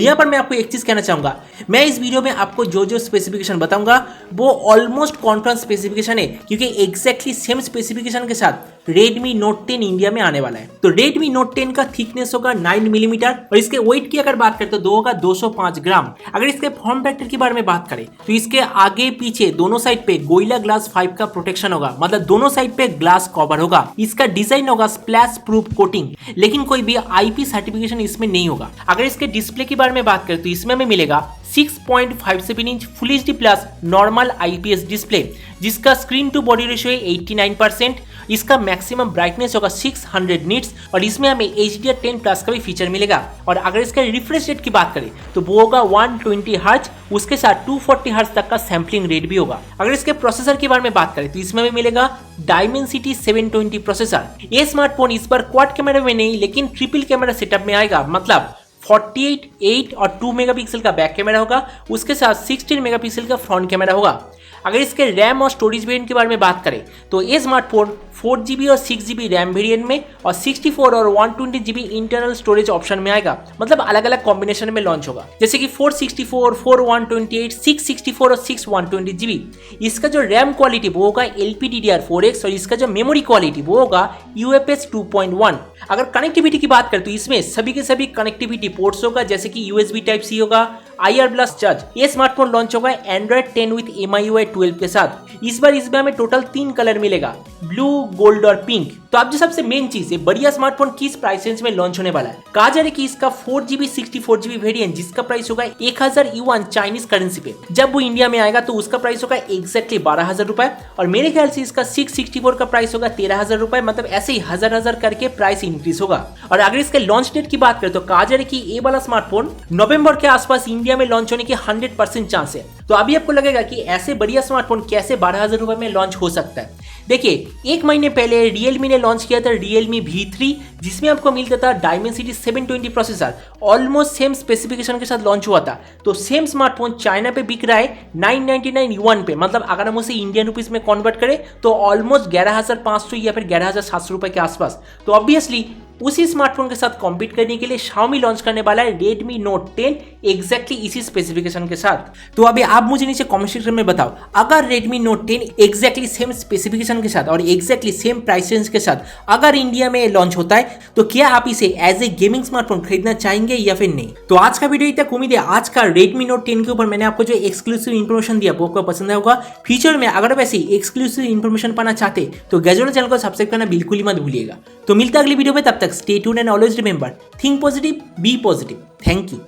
यहाँ पर मैं आपको एक चीज कहना चाहूंगा, मैं इस वीडियो में आपको जो जो स्पेसिफिकेशन बताऊंगा वो ऑलमोस्ट कॉन्फिडेंस स्पेसिफिकेशन है, क्योंकि एग्जैक्टली सेम स्पेसिफिकेशन के साथ Redmi Note 10 इंडिया में आने वाला है। तो Redmi Note 10 का थिकनेस होगा 9 मिलीमीटर और इसके वेट की अगर बात करें तो होगा 205 ग्राम। अगर इसके फॉर्म फैक्टर के बारे में बात करें तो इसके आगे पीछे दोनों साइड पे गोरिल्ला ग्लास 5 का प्रोटेक्शन होगा, मतलब दोनों साइड पे ग्लास कवर होगा। इसका डिजाइन होगा स्प्लैश प्रूफ कोटिंग, लेकिन कोई भी IP सर्टिफिकेशन इसमें नहीं होगा। अगर इसके डिस्प्ले की बारे में बात करें तो इसमें हमें मिलेगा 6.57 inch full HD plus normal IPS display, जिसका स्क्रीन टू बॉडी रेशियो है 89%। इसका मैक्सिमम ब्राइटनेस होगा 600 निट्स और इसमें हमें HDR10 प्लस का भी फीचर मिलेगा। और अगर इसका रिफ्रेश रेट की बात करें तो वो होगा 120 हर्ट्ज, उसके साथ 240 हर्ट्ज तक का सैम्पलिंग रेट भी होगा। अगर इसके प्रोसेसर के बारे में बात करें तो इसमें हमें मिलेगा Dimensity 720 प्रोसेसर। ये स्मार्टफोन इस पर क्वाड कैमरा में नहीं लेकिन ट्रिपल कैमरा सेटअप में आएगा, मतलब 48, 8 और 2 मेगापिक्सल का बैक कैमरा होगा, उसके साथ 16 मेगापिक्सल का फ्रंट कैमरा होगा। अगर इसके रैम और स्टोरेज वेरिएंट के बारे में बात करें तो ये स्मार्टफोन 4GB और 6GB रैम वेरिएंट में और 64 और 120GB इंटरनल स्टोरेज ऑप्शन में आएगा, मतलब अलग अलग कॉम्बिनेशन में लॉन्च होगा, जैसे कि 464, 4128, 664 और 6120GB। इसका जो रैम क्वालिटी वो होगा LPDDR4X और इसका जो मेमोरी क्वालिटी वो होगा UFS 2.1। अगर कनेक्टिविटी की बात करें तो इसमें सभी के सभी कनेक्टिविटी पोर्ट्स होगा, जैसे कि USB Type-C होगा, IR ब्लास्ट चार्ज। ये स्मार्टफोन लॉन्च होगा Android 10 विद MIUI 12 के साथ। इस बार इसमें हमें टोटल 3 कलर मिलेगा, ब्लू, गोल्ड और पिंक। तो अब जो सबसे मेन चीज है, बढ़िया स्मार्टफोन किस प्राइस रेंज में लॉन्च होने वाला है। कहा जा रहा है कि इसका 4GB 64GB वेरिएंट जिसका प्राइस होगा 1000 युआन चाइनीज करेंसी पे, जब वो इंडिया में आएगा तो उसका प्राइस होगा एग्जैक्टली 12,000 रुपए। और मेरे ख्याल से इसका 664 का प्राइस होगा 13,000 रुपए, मतलब ऐसे ही हजार करके प्राइस इंक्रीज होगा। और अगर इसके लॉन्च डेट की बात करें तो कहा जा रहा है कि ये वाला स्मार्टफोन नवंबर के आसपास इंडिया में लॉन्च होने की 100% चांस है। तो अभी आपको लगेगा कि ऐसे बढ़िया स्मार्टफोन कैसे 12,000 रुपए में लॉन्च हो सकता है। देखिए, एक महीने पहले Realme ने लॉन्च किया था Realme V3, जिसमें आपको मिलता था Dimensity 720 processor, almost same specification के साथ लॉन्च हुआ था। तो सेम स्मार्टफोन चाइना पे बिक रहा है 999 युआन पे, मतलब अगर हम उसे इंडियन रुपीस में कन्वर्ट करें तो ऑलमोस्ट 11,500 या फिर 11,700 रुपए के आसपास। तो ऑब्वियसली उसी स्मार्टफोन के साथ कॉम्पीट करने के लिए Xiaomi लॉन्च करने वाला है Redmi Note 10 एग्जैक्टली इसी स्पेसिफिकेशन के साथ। तो अभी आप मुझे नीचे कमेंट सेक्शन में बताओ, अगर Redmi Note 10 exactly same specification के साथ और एग्जैक्टली सेम प्राइस रेंज के साथ अगर इंडिया में लॉन्च होता है तो क्या आप इसे एज ए गेमिंग स्मार्टफोन खरीदना चाहेंगे या फिर नहीं। तो आज का वीडियो तक उम्मीद है आज का Redmi Note 10 के ऊपर मैंने आपको जो एक्सक्लूसिव इन्फॉर्मेशन दिया वो आपको पसंद होगा। फ्यूचर में अगर वैसे एक्सक्लूसिव इन्फॉर्मेशन पाना चाहते तो गैजेट चैनल को सब्सक्राइब करना बिल्कुल ही मत भूलिएगा। तो मिलता है अगली वीडियो में, तब तक stay tuned and always remember, think positive, be positive. Thank you.